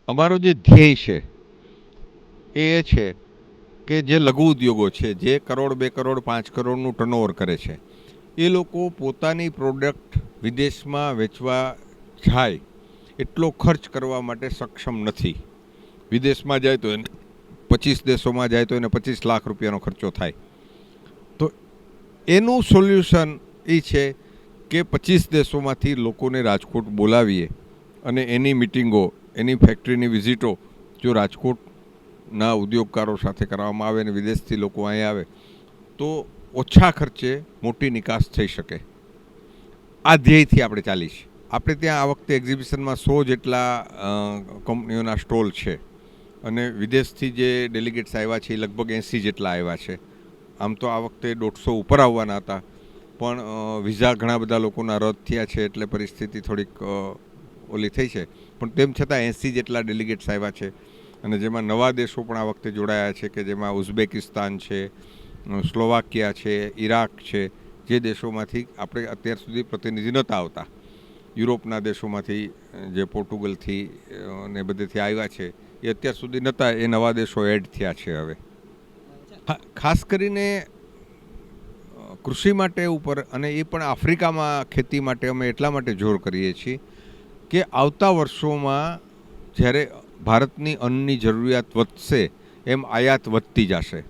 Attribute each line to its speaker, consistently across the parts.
Speaker 1: અમારો જે ધ્યેય છે એ છે કે જે લઘુ ઉદ્યોગો છે, જે કરોડ 2 કરોડ 5 કરોડનું ટર્નઓવર કરે છે, એ લોકો પોતાની પ્રોડક્ટ વિદેશમાં વેચવા જાય એટલો ખર્ચ કરવા માટે સક્ષમ નથી. વિદેશમાં જાય તો એને 25 દેશોમાં જાય તો એને 25 લાખ રૂપિયાનો ખર્ચો થાય. તો એનું સોલ્યુશન એ છે કે 25 દેશોમાંથી લોકોને રાજકોટ બોલાવીએ અને એની મિટિંગો, એની ફેક્ટરીની વિઝિટો જો રાજકોટના ઉદ્યોગકારો સાથે કરવામાં આવે અને વિદેશથી લોકો અહીં આવે તો ઓછા ખર્ચે મોટી નિકાસ થઈ શકે. આ ધ્યેયથી આપણે ચાલીએ છીએ. આપણે ત્યાં આ વખતે એક્ઝિબિશનમાં 100 જેટલા કંપનીઓના સ્ટોલ છે અને વિદેશથી જે ડેલિગેટ્સ આવ્યા છે એ લગભગ 80 જેટલા આવ્યા છે. આમ તો આ વખતે 150 ઉપર આવવાના હતા, પણ વિઝા ઘણા બધા લોકોના રદ થયા છે એટલે પરિસ્થિતિ થોડીક ઓલી થઈ છે. પણ તેમ છતાં 80 જેટલા ડેલિગેટ્સ આવ્યા છે અને જેમાં નવા દેશો પણ આ વખતે જોડાયા છે કે જેમાં ઉઝબેકિસ્તાન છે, સ્લોવાકિયા છે, ઈરાક છે, જે દેશોમાંથી આપણે અત્યાર સુધી પ્રતિનિધિ નહોતા આવતા. યુરોપના દેશોમાંથી જે પોર્ટુગલથી ને બધેથી આવ્યા છે એ અત્યાર સુધી નહોતા, એ નવા દેશો એડ થયા છે હવે. ખાસ કરીને કૃષિ માટે ઉપર, અને એ પણ આફ્રિકામાં ખેતી માટે અમે એટલા માટે જોર કરીએ છીએ કે આવતા વર્ષોમાં જ્યારે ભારતની અન્નની જરૂરિયાત વધશે એમ આયાત વધતી જશે.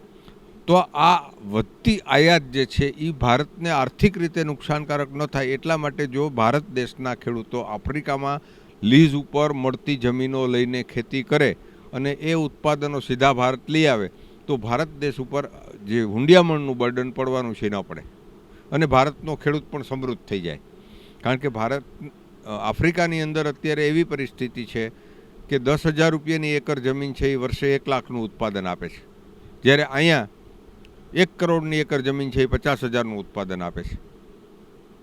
Speaker 1: તો આ વધતી આયાત જે છે એ ભારતને આર્થિક રીતે નુકસાનકારક ન થાય એટલા માટે જો ભારત દેશના ખેડૂતો આફ્રિકામાં લીઝ ઉપર મળતી જમીનો લઈને ખેતી કરે અને એ ઉત્પાદનો સીધા ભારત લઈ આવે તો ભારત દેશ ઉપર જે હુંડિયામણનું બર્ડન પડવાનું છે ન પડે અને ભારતનો ખેડૂત પણ સમૃદ્ધ થઈ જાય. કારણ કે આફ્રિકાની અંદર અત્યારે એવી પરિસ્થિતિ છે કે 10,000 રૂપિયાની એકર જમીન છે એ વર્ષે 1 લાખનું ઉત્પાદન આપે છે, જ્યારે અહીંયા 1 કરોડની એકર જમીન છે એ 50,000નું ઉત્પાદન આપે છે.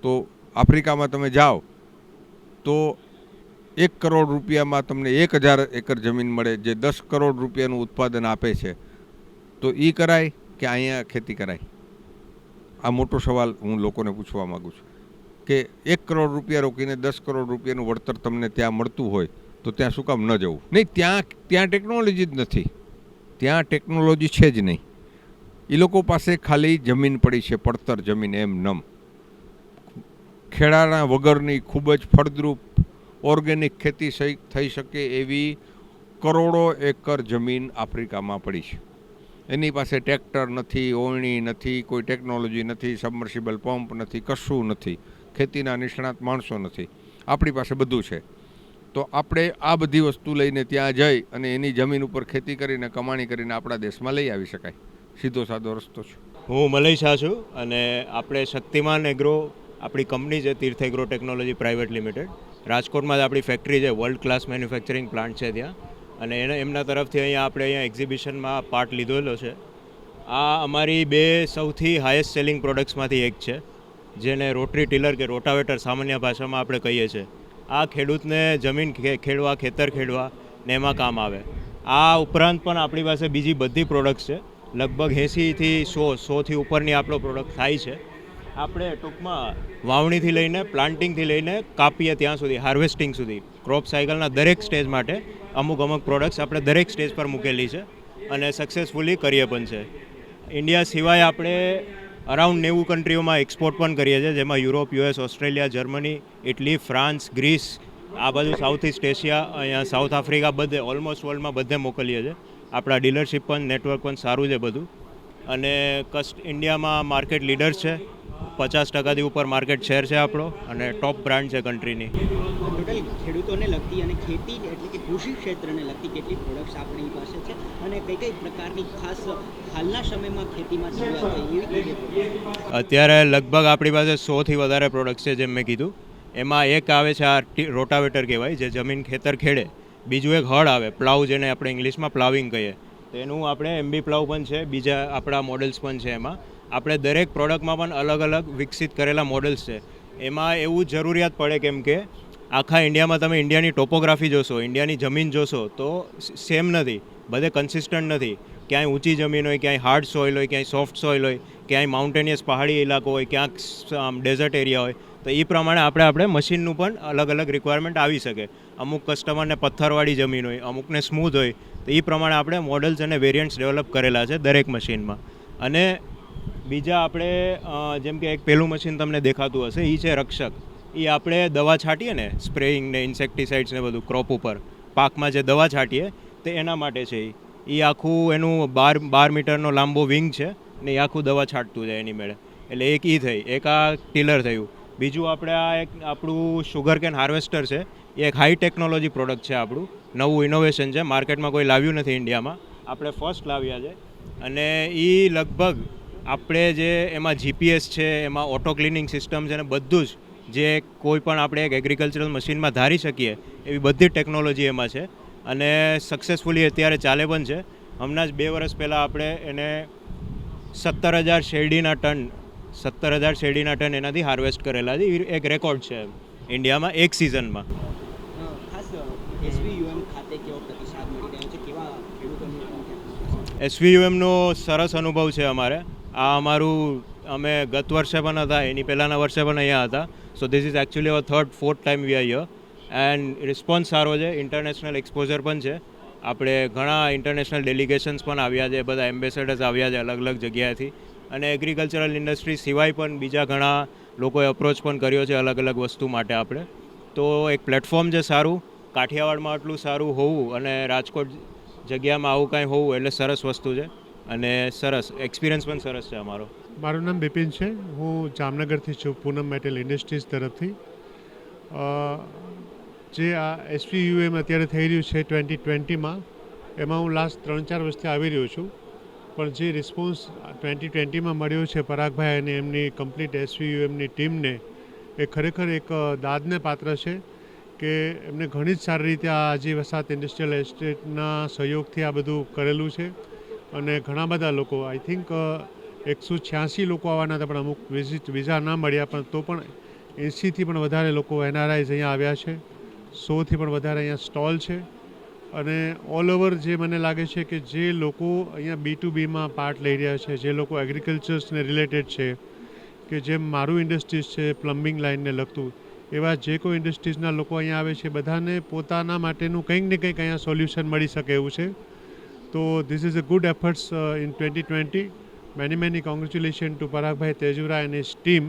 Speaker 1: તો આફ્રિકામાં તમે જાઓ તો 1 કરોડ રૂપિયામાં તમને 1,000 એકર જમીન મળે, જે 10 કરોડ રૂપિયાનું ઉત્પાદન આપે છે. તો એ કરાય કે અહીંયા ખેતી કરાય? આ મોટો સવાલ હું લોકોને પૂછવા માગું છું કે 1 કરોડ રૂપિયા રોકીને 10 કરોડ રૂપિયાનું વળતર તમને ત્યાં મળતું હોય તો ત્યાં શું કામ ન જવું? નહીં, ત્યાં ટેકનોલોજી જ નથી, ત્યાં ટેકનોલોજી છે જ નહીં. એ લોકો પાસે ખાલી જમીન પડી છે, પડતર જમીન, એમ નમ ખેડાણા વગરની ખૂબ જ ફળદ્રુપ ઓર્ગેનિક ખેતી થઈ શકે એવી કરોડો એકર જમીન આફ્રિકામાં પડી છે. એની પાસે ટ્રેક્ટર નથી, ઓળણી નથી, કોઈ ટેકનોલોજી નથી, સબમર્સિબલ પંપ નથી, કશું નથી, ખેતીના નિષ્ણાત માણસો નથી. આપણી પાસે બધું છે. તો આપણે આ બધી વસ્તુ લઈને ત્યાં જઈ અને એની જમીન ઉપર ખેતી કરીને કમાણી કરીને આપણા દેશમાં લઈ આવી શકાય. સીધો સાદો રસ્તો છે.
Speaker 2: હું મલય શાહ છું અને આપણે શક્તિમાન એગ્રો, આપણી કંપની છે તીર્થ એગ્રો ટેકનોલોજી પ્રાઇવેટ લિમિટેડ. રાજકોટમાં જ આપણી ફેક્ટરી છે, વર્લ્ડ ક્લાસ મેન્યુફેક્ચરિંગ પ્લાન્ટ છે ત્યાં, અને એમના તરફથી અહીંયા એક્ઝિબિશનમાં પાર્ટ લીધેલો છે. આ અમારી 2 સૌથી હાઈએસ્ટ સેલિંગ પ્રોડક્ટ્સમાંથી એક છે, જેને રોટરી ટીલર કે રોટાવેટર સામાન્ય ભાષામાં આપણે કહીએ છીએ. આ ખેડૂતને જમીન ખેડવા, ખેતર ખેડવા ને એમાં કામ આવે. આ ઉપરાંત પણ આપણી પાસે બીજી બધી પ્રોડક્ટ્સ છે. લગભગ 80થી 100થી ઉપરની આપણો પ્રોડક્ટ થાય છે. આપણે ટૂંકમાં વાવણીથી લઈને, પ્લાન્ટિંગથી લઈને કાપીએ ત્યાં સુધી, હાર્વેસ્ટિંગ સુધી, ક્રોપ સાયકલના દરેક સ્ટેજ માટે અમુક પ્રોડક્ટ્સ આપણે દરેક સ્ટેજ પર મૂકેલી છે અને સક્સેસફુલી કરીએ પણ છે. ઇન્ડિયા સિવાય આપણે અરાઉન્ડ 90 કન્ટ્રીઓમાં એક્સપોર્ટ પણ કરીએ છીએ, જેમાં Europe, US, Australia, Germany, Italy, France, Greece, આ બાજુ સાઉથ ઇસ્ટ એશિયા, અહીંયા સાઉથ આફ્રિકા, બધે ઓલમોસ્ટ વર્લ્ડમાં બધે મોકલીએ છીએ. આપણા ડીલરશીપ પણ, નેટવર્ક પણ સારું છે બધું. અને ઇન્ડિયામાં માર્કેટ લીડર્સ છે, 50%થી ઉપર માર્કેટ શેર છે આપણો, અને ટોપ બ્રાન્ડ છે કન્ટ્રીની.
Speaker 3: ટોટલ ખેડૂતોને લગતી અને ખેતી એટલે કે કૃષિ ક્ષેત્રને લગતી કેટલી પ્રોડક્ટ્સ આપણી પાસે છે અને કઈ પ્રકારની ખાસ હાલના સમયમાં ખેતીમાં જરૂરિયાત હોય એવી
Speaker 2: અત્યારે લગભગ આપણી પાસે 100થી વધારે પ્રોડક્ટ્સ છે, જેમ મેં કીધું. એમાં એક આવે છે આ રોટાવેટર કહેવાય, જે જમીન ખેતર ખેડે. બીજું એક હળ આવે, પ્લાવ, જેને આપણે ઇંગ્લિશમાં પ્લાવિંગ કહીએ. તો એનું આપણે MB પ્લાવ પણ છે, બીજા આપણા મોડલ્સ પણ છે. એમાં આપણે દરેક પ્રોડક્ટમાં પણ અલગ અલગ વિકસિત કરેલા મોડલ્સ છે. એમાં એવું જરૂરિયાત પડે કેમ કે આખા ઇન્ડિયામાં તમે ઇન્ડિયાની ટોપોગ્રાફી જોશો, ઇન્ડિયાની જમીન જોશો તો સેમ નથી, બધે કન્સિસ્ટન્ટ નથી. ક્યાંય ઊંચી જમીન હોય, ક્યાંય હાર્ડ સોઇલ હોય, ક્યાંય સોફ્ટ સોઇલ હોય, ક્યાંય માઉન્ટેનિયસ પહાડી ઇલાકો હોય, ક્યાંક ડેઝર્ટ એરિયા હોય. તો એ પ્રમાણે આપણે મશીનનું પણ અલગ અલગ રિક્વાયરમેન્ટ આવી શકે. અમુક કસ્ટમરને પથ્થરવાળી જમીન હોય, અમુકને સ્મૂથ હોય, તો એ પ્રમાણે આપણે મોડલ્સ અને વેરિયન્ટ્સ ડેવલપ કરેલા છે દરેક મશીનમાં. અને બીજા આપણે જેમ કે એક પેલું મશીન તમને દેખાતું હશે, એ છે રક્ષક. એ આપણે દવા છાંટીએ ને, સ્પ્રેઇંગ ને ઇન્સેક્ટિસાઇડ્સ ને બધું ક્રોપ ઉપર, પાકમાં જે દવા છાંટીએ તે એના માટે છે. એ આખું એનું 12 મીટરનો લાંબો વિંગ છે ને એ આખું દવા છાંટતું જાય એની મેળે. એટલે એક એ થઈ, એક આ ટીલર થયું. બીજું આપણે આ એક આપણું શુગર કેન હાર્વેસ્ટર છે. એ એક હાઈ ટેકનોલોજી પ્રોડક્ટ છે, આપણું નવું ઇનોવેશન છે, માર્કેટમાં કોઈ લાવ્યું નથી ઇન્ડિયામાં, આપણે ફર્સ્ટ લાવ્યા છે. અને એ લગભગ આપણે જે એમાં જીપીએસ છે, એમાં ઓટો ક્લિનિંગ સિસ્ટમ છે, અને બધું જ જે કોઈ પણ આપણે એક એગ્રીકલ્ચરલ મશીનમાં ધારી શકીએ એવી બધી ટેકનોલોજી એમાં છે. અને સક્સેસફુલી અત્યારે ચાલે પણ છે. હમણાં જ 2 વર્ષ પહેલાં આપણે એને 17,000 શેરડીના ટન એનાથી હાર્વેસ્ટ કરેલા છે. એ એક રેકોર્ડ છે ઇન્ડિયામાં એક સિઝનમાં.
Speaker 3: ખાસ SVUM ખાતે કેવો પ્રતિસાદ મળી રહ્યો છે, કેવા ખેડૂતોને
Speaker 2: SVUMનો સરસ અનુભવ છે અમારે. આ અમે ગત વર્ષે પણ હતા, એની પહેલાંના વર્ષે પણ અહીંયા હતા. So this is actually our 3rd-4th time we are here. And response સારો છે, ઇન્ટરનેશનલ એક્સપોઝર પણ છે. આપણે ઘણા ઇન્ટરનેશનલ ડેલિગેશન્સ પણ આવ્યા છે, બધા એમ્બેસેડર્સ આવ્યા છે અલગ અલગ જગ્યાએથી. અને એગ્રીકલ્ચરલ ઇન્ડસ્ટ્રી સિવાય પણ બીજા ઘણા લોકોએ અપ્રોચ પણ કર્યો છે અલગ અલગ વસ્તુ માટે આપણે. તો એક પ્લેટફોર્મ છે સારું, કાઠિયાવાડમાં આટલું સારું હોવું અને રાજકોટ જગ્યામાં આવું કાંઈ હોવું એટલે સરસ વસ્તુ છે. અને સરસ એક્સપિરિયન્સ પણ સરસ છે અમારો.
Speaker 4: મારું નામ બિપિન છે. હું જામનગરથી છું, પૂનમ મેટલ ઇન્ડસ્ટ્રીઝ તરફથી. જે આ SVUM અત્યારે થઈ રહ્યું છે 2020માં, એમાં હું લાસ્ટ 3-4 વર્ષથી આવી રહ્યો છું. પણ જે રિસ્પોન્સ 2020માં મળ્યો છે પરાગભાઈ અને એમની કમ્પ્લીટ SVUMની ટીમને, એ ખરેખર એક દાદને પાત્ર છે કે એમને ઘણી જ સારી રીતે આ આજી વસાહત ઇન્ડસ્ટ્રીયલ એસ્ટેટના સહયોગથી આ બધું કરેલું છે. અને ઘણા બધા લોકો, આઈ થિંક 186 લોકો આવવાના હતા, પણ અમુક વિઝા ના મળ્યા, પણ તો પણ 80થી પણ વધારે લોકો NRIs અહીંયા આવ્યા છે. 100થી પણ વધારે અહીંયા સ્ટોલ છે. અને ઓલ ઓવર જે મને લાગે છે કે જે લોકો અહીંયા B2Bમાં પાર્ટ લઈ રહ્યા છે, જે લોકો એગ્રીકલ્ચર્સને રિલેટેડ છે, કે જેમ મારું ઇન્ડસ્ટ્રીઝ છે પ્લમ્બિંગ લાઇનને લગતું, એવા જે કોઈ ઇન્ડસ્ટ્રીઝના લોકો અહીંયા આવે છે, બધાને પોતાના માટેનું કંઈક ને કંઈક અહીંયા સોલ્યુશન મળી શકે એવું છે. તો this is a good efforts in 2020. Many congratulation to Paragbhai Tejura and his team.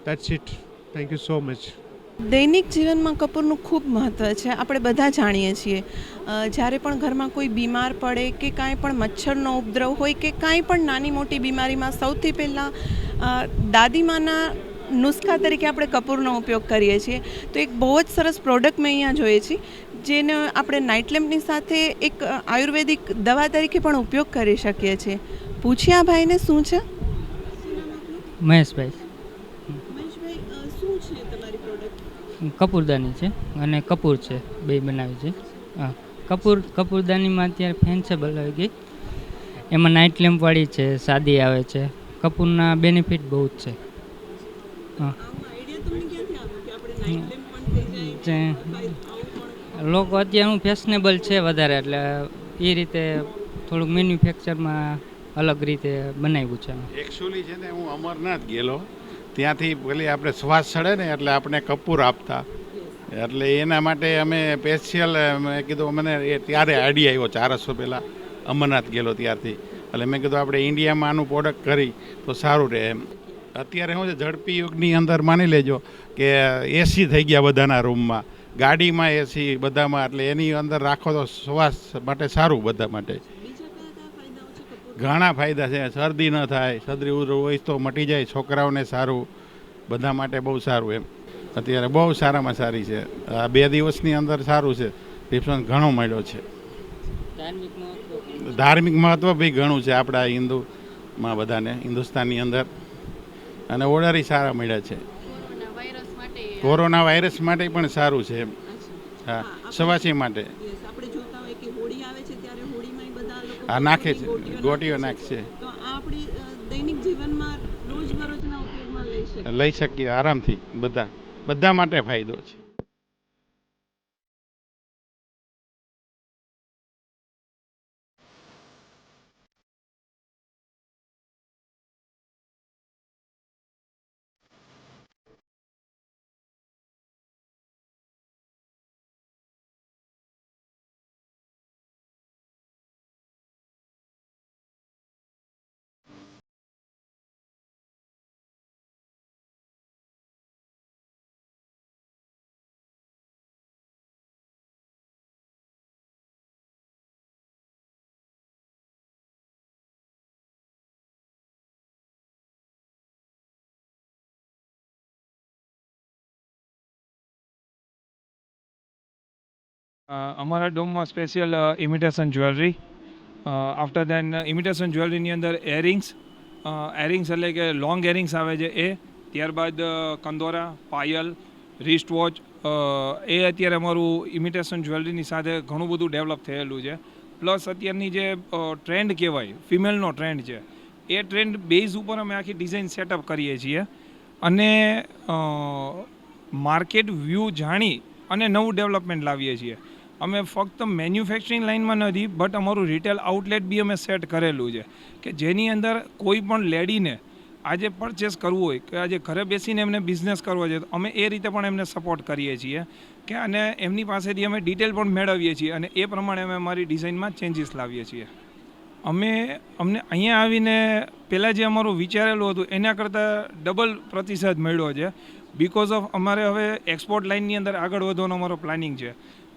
Speaker 4: That's it. Thank you so much.
Speaker 5: દૈનિક જીવનમાં કપૂરનું ખૂબ મહત્ત્વ છે, આપણે બધા જાણીએ છીએ. જ્યારે પણ ઘરમાં કોઈ બીમાર પડે કે કાંઈ પણ મચ્છરનો ઉપદ્રવ હોય કે કાંઈ પણ નાની મોટી બીમારીમાં સૌથી પહેલાં દાદીમાના નુસ્ખા તરીકે આપણે કપૂરનો ઉપયોગ કરીએ છીએ. તો એક બહુ જ સરસ પ્રોડક્ટ મેં અહીંયા જોઈએ છીએ, જેને આપણે નાઇટ લેમ્પની સાથે એક આયુર્વેદિક દવા તરીકે પણ ઉપયોગ કરી શકીએ છીએ. પૂછીએ આ ભાઈને શું છે.
Speaker 6: મહેશભાઈ
Speaker 5: મહેશભાઈ, શું છે તમારી પ્રોડક્ટ?
Speaker 6: કપૂરદાની છે અને કપૂર છે, બે બનાવી છે. હા, કપૂરદાનીમાં અત્યારે ફેન્સેબલ આવી ગઈ. એમાં નાઇટ લેમ્પવાળી છે, સાદી આવે છે. કપૂરના બેનિફિટ બહુ જ છે. હા, લોકો અત્યારે હું ફેશનેબલ છે વધારે, એટલે એ રીતે થોડુંક મેન્યુફેક્ચરમાં અલગ રીતે બનાવ્યું છે.
Speaker 7: એકચ્યુઅલી છે ને, હું અમરનાથ ગયેલો, ત્યાંથી પેલી આપણે શ્વાસ ચડે ને એટલે આપણે કપૂર આપતા, એટલે એના માટે અમે સ્પેશિયલ મેં કીધું, મને એ ત્યારે આઈડિયા આવ્યો 4 વર્ષો પહેલાં અમરનાથ ગયેલો ત્યારથી. એટલે મેં કીધું આપણે ઇન્ડિયામાં આનું પ્રોડક્ટ કરી તો સારું રહે એમ. અત્યારે શું છે, ઝડપી યુગની અંદર માની લેજો કે એસી થઈ ગયા બધાના રૂમમાં, ગાડીમાં એસી બધામાં, એટલે એની અંદર રાખો તો શ્વાસ માટે સારું બધા માટે. ઘણા ફાયદા છે. શરદી ન થાય, શરદી ઉધરસ હોય તો મટી જાય, છોકરાઓને સારું, બધા માટે બહુ સારું એમ. અત્યારે બહુ સારામાં સારી છે. આ 2 દિવસની અંદર સારું છે, રિસ્પોન્સ ઘણો મળ્યો છે. ધાર્મિક મહત્વ બી ઘણું છે આપણા હિન્દુમાં બધાને, હિન્દુસ્તાનની અંદર. અને ઓર્ડર સારા મળ્યા છે. કોરોના વાયરસ માટે પણ સારું છે એમ. હા, સવાસી માટે આ નાખે છે, ગોટીઓ નાખશે, લઈ શકીએ આરામથી. બધા માટે ફાયદો છે.
Speaker 8: અમારા ડોમમાં સ્પેશિયલ ઇમિટેશન જ્વેલરી, આફ્ટર દેન ઇમિટેશન જ્વેલરીની અંદર એરિંગ્સ એટલે કે લોંગ એરિંગ્સ આવે છે એ, ત્યારબાદ કંદોરા, પાયલ, રિસ્ટ વોચ, એ અત્યારે અમારું ઇમિટેશન જ્વેલરીની સાથે ઘણું બધું ડેવલપ થયેલું છે. પ્લસ અત્યારની જે ટ્રેન્ડ કહેવાય, ફિમેલનો ટ્રેન્ડ છે, એ ટ્રેન્ડ બેઝ ઉપર અમે આખી ડિઝાઇન સેટઅપ કરીએ છીએ અને માર્કેટ વ્યૂ જાણી અને નવું ડેવલપમેન્ટ લાવીએ છીએ. અમે ફક્ત મેન્યુફેક્ચરિંગ લાઇનમાં નથી, બટ અમારું રિટેલ આઉટલેટ બી અમે સેટ કરેલું છે કે જેની અંદર કોઈ પણ લેડીને આજે પરચેસ કરવું હોય કે આજે ઘરે બેસીને એમને બિઝનેસ કરવો છે, તો અમે એ રીતે પણ એમને સપોર્ટ કરીએ છીએ કે અને એમની પાસેથી અમે ડિટેલ પણ મેળવીએ છીએ અને એ પ્રમાણે અમે અમારી ડિઝાઇનમાં ચેન્જીસ લાવીએ છીએ. અમને અહીંયા આવીને પહેલાં જે અમારું વિચારેલું હતું એના કરતાં ડબલ પ્રતિસાદ મળ્યો છે. બિકોઝ ઓફ અમારે હવે એક્સપોર્ટ લાઇનની અંદર આગળ વધવાનો અમારો પ્લાનિંગ છે.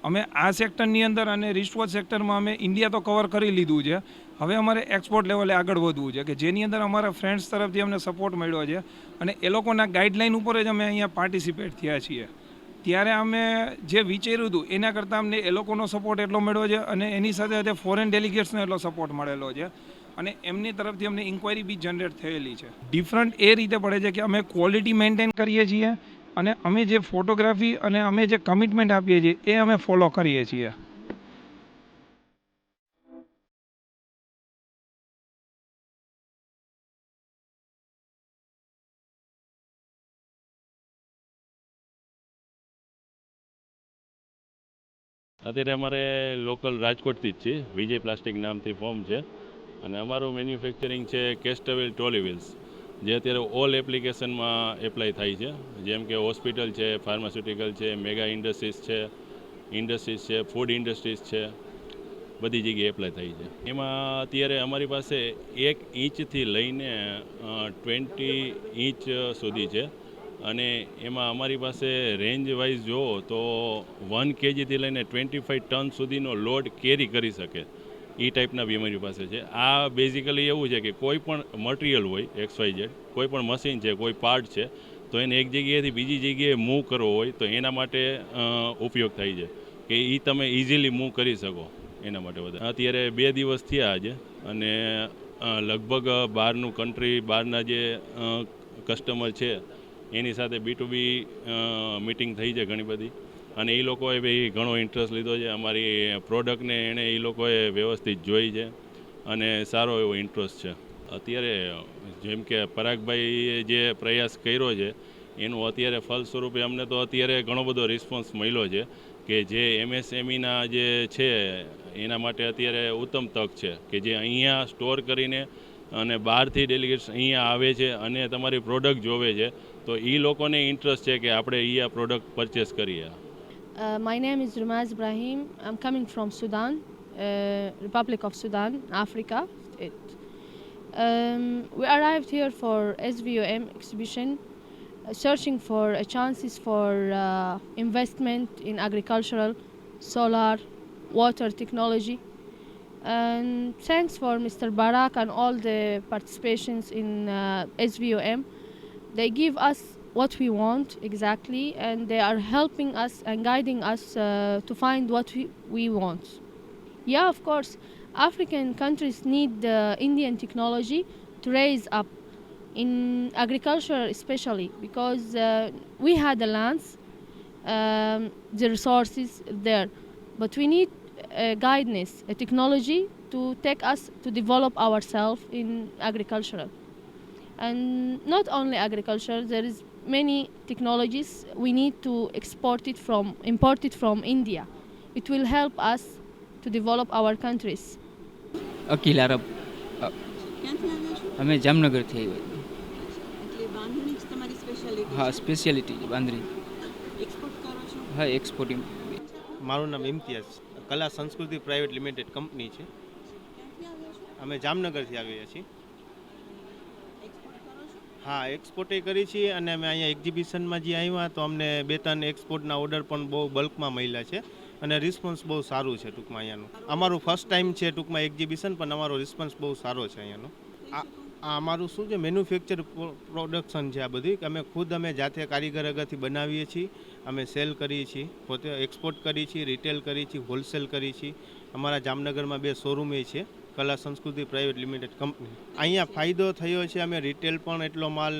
Speaker 8: અમે આ સેક્ટરની અંદર અને રિસ્ટવોચ સેક્ટરમાં અમે ઇન્ડિયા તો કવર કરી લીધું છે, હવે અમારે એક્સપોર્ટ લેવલે આગળ વધવું છે કે જેની અંદર અમારા ફ્રેન્ડ્સ તરફથી અમને સપોર્ટ મળ્યો છે અને એ લોકોના ગાઈડલાઇન ઉપર જ અમે અહીંયા પાર્ટિસિપેટ થયા છીએ. ત્યારે અમે જે વિચાર્યું હતું એના કરતાં અમને એ લોકોનો સપોર્ટ એટલો મળ્યો છે અને એની સાથે સાથે ફોરેન ડેલિગેટ્સનો એટલો સપોર્ટ મળેલો છે અને એમની તરફથી અમને ઇન્ક્વાયરી બી જનરેટ થયેલી છે. ડિફરન્ટ એ રીતે પડે છે કે અમે ક્વોલિટી મેન્ટેન કરીએ છીએ અને અમે જે ફોટોગ્રાફી અને અમે જે કમિટમેન્ટ આપીએ છીએ એ અમે ફોલો કરીએ છીએ.
Speaker 9: અત્યારે અમારે લોકલ રાજકોટથી જ છે, વિજય પ્લાસ્ટિક નામથી ફોર્મ છે અને અમારું મેન્યુફેક્ચરિંગ છે કેસ્ટવેલ ટ્રોલી વ્હીલ્સ, જે અત્યારે ઓલ એપ્લિકેશનમાં એપ્લાય થાય છે, જેમ કે હોસ્પિટલ છે, ફાર્માસ્યુટિકલ છે, મેગા ઇન્ડસ્ટ્રીઝ છે, ફૂડ ઇન્ડસ્ટ્રીઝ છે, બધી જગ્યાએ એપ્લાય થાય છે. એમાં અત્યારે અમારી પાસે 1 ઇંચથી લઈને 20 ઇંચ સુધી છે અને એમાં અમારી પાસે રેન્જ વાઇઝ જુઓ તો 1 kgથી લઈને 25 ટન સુધીનો લોડ કેરી કરી શકે એ ટાઈપના બી અમારી પાસે છે. આ બેઝિકલી એવું છે કે કોઈ પણ મટીરિયલ હોય XYZ, કોઈ પણ મશીન છે, કોઈ પાર્ટ છે, તો એને એક જગ્યાએથી બીજી જગ્યાએ મૂવ કરવો હોય તો એના માટે ઉપયોગ થાય છે કે એ તમે ઇઝીલી મૂવ કરી શકો એના માટે વધારે. અત્યારે 2 દિવસ થયા આજે અને લગભગ બહારનું કન્ટ્રી, બહારના જે કસ્ટમર છે એની સાથે B2B મિટિંગ થઈ છે ઘણી બધી અને એ લોકોએ બી ઘણો ઇન્ટરેસ્ટ લીધો છે અમારી પ્રોડક્ટને. એણે એ લોકોએ વ્યવસ્થિત જોઈ છે અને સારો એવો ઇન્ટરેસ્ટ છે. અત્યારે જેમ કે પરાગભાઈએ જે પ્રયાસ કર્યો છે એનું અત્યારે ફલ સ્વરૂપે અમને તો અત્યારે ઘણો બધો રિસ્પોન્સ મળ્યો છે કે જે MSMEના જે છે એના માટે અત્યારે ઉત્તમ તક છે કે જે અહીંયા સ્ટોર કરીને અને બહારથી ડેલિગેટ્સ અહીંયા આવે છે અને તમારી પ્રોડક્ટ જોવે છે તો એ લોકોને ઇન્ટરેસ્ટ છે કે આપણે આ પ્રોડક્ટ પરચેસ કરીએ.
Speaker 10: My name is Rumaz Ibrahim. I'm coming from Sudan, Republic of Sudan, Africa. We arrived here for SVOM exhibition, searching for chances for investment in agricultural, solar, water technology. And thanks for Mr. Barak and all the participations in SVOM. They give us what we want exactly, and they are helping us and guiding us to find what we want. Yeah, of course, African countries need Indian technology to raise up in agriculture, especially because we had the lands, the resources there, but we need guidance, a technology to take us to develop ourselves in agricultural. And not only agriculture, there is many technologies we need to import it from India. It will help us to develop our countries.
Speaker 11: Akil Arab,
Speaker 3: ક્યાંથી આવ્યા છો?
Speaker 11: અમે જામનગરથી આવ્યા.
Speaker 3: એટલે બાંધણી જ તમારી speciality?
Speaker 11: હા, speciality છે બાંધણી.
Speaker 3: એક્સપોર્ટ કરો છો?
Speaker 11: હા, એક્સપોર્ટિંગ.
Speaker 12: મારું નામ ઇમ્તિયાઝ, કલા સંસ્કૃતિ પ્રાઇવેટ લિમિટેડ કંપની છે.
Speaker 3: ક્યાંથી આવ્યા છો?
Speaker 12: અમે જામનગરથી આવ્યા છીએ.
Speaker 3: એક્સપોર્ટ કરો છો?
Speaker 12: હા, એક્સપોર્ટે કરી છીએ અને અમે અહીંયા એક્ઝિબિશનમાં જે આવ્યા તો અમને 2-3 એક્સપોર્ટના ઓર્ડર પણ બહુ બલ્કમાં મળ્યા છે અને રિસ્પોન્સ બહુ સારું છે ટૂંકમાં અહીંયાનું. અમારું ફર્સ્ટ ટાઈમ છે ટૂંકમાં એક્ઝિબિશન, પણ અમારો રિસ્પોન્સ બહુ સારો છે અહીંયાનો. આ અમારું શું છે મેન્યુફેક્ચર પ્રોડક્શન છે. આ બધી કે અમે જાતે કારીગર આગળથી બનાવીએ છીએ, અમે સેલ કરીએ છીએ, પોતે એક્સપોર્ટ કરીએ છીએ, રિટેલ કરીએ છીએ, હોલસેલ કરીએ છીએ. અમારા જામનગરમાં 2 શોરૂમ છે, કલા સંસ્કૃતિ પ્રાઇવેટ લિમિટેડ કંપની. અહીંયા ફાયદો થયો છે, અમે રિટેલ પણ એટલો માલ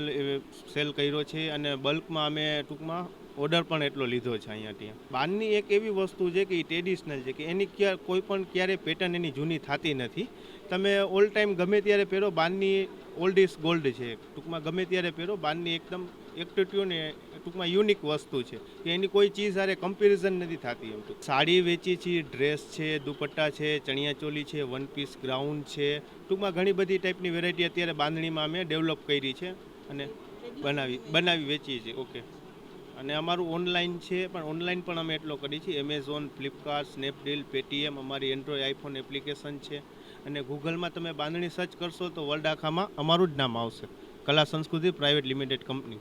Speaker 12: સેલ કર્યો છે અને બલ્કમાં અમે ટૂંકમાં ઓર્ડર પણ એટલો લીધો છે અહીંયા ત્યાં. બહારની એક એવી વસ્તુ છે કે એ ટ્રેડિશનલ છે કે એની કોઈ પણ ક્યારે પેટર્ન એની જૂની થતી નથી. તમે ઓલ ટાઈમ ગમે ત્યારે પહેરો, બહારની ઓલ્ડ ઇઝ ગોલ્ડ છે. ટૂંકમાં ગમે ત્યારે પહેરો, બહારની એકદમ એક્ટિટ્યુ ને ટૂંકમાં યુનિક વસ્તુ છે કે એની કોઈ ચીજ હારે કમ્પેરિઝન નથી થતી. એમ સાડી વેચી છીએ, ડ્રેસ છે, દુપટ્ટા છે, ચણિયાચોલી છે, વન પીસ ગ્રાઉન્ડ છે, ટૂંકમાં ઘણી બધી ટાઈપની વેરાયટી અત્યારે બાંધણીમાં અમે ડેવલપ કરી છે અને બનાવી વેચીએ છીએ. ઓકે. અને અમારું ઓનલાઈન છે, પણ ઓનલાઈન પણ અમે એટલો કરીએ છીએ. એમેઝોન, ફ્લિપકાર્ટ, સ્નેપડીલ, પેટીએમ, અમારી એન્ડ્રોઈડ આઈફોન એપ્લિકેશન છે. અને ગૂગલમાં તમે બાંધણી સર્ચ કરશો તો વર્લ્ડ આખામાં અમારું જ નામ આવશે, કલા સંસ્કૃતિ પ્રાઇવેટ લિમિટેડ કંપની.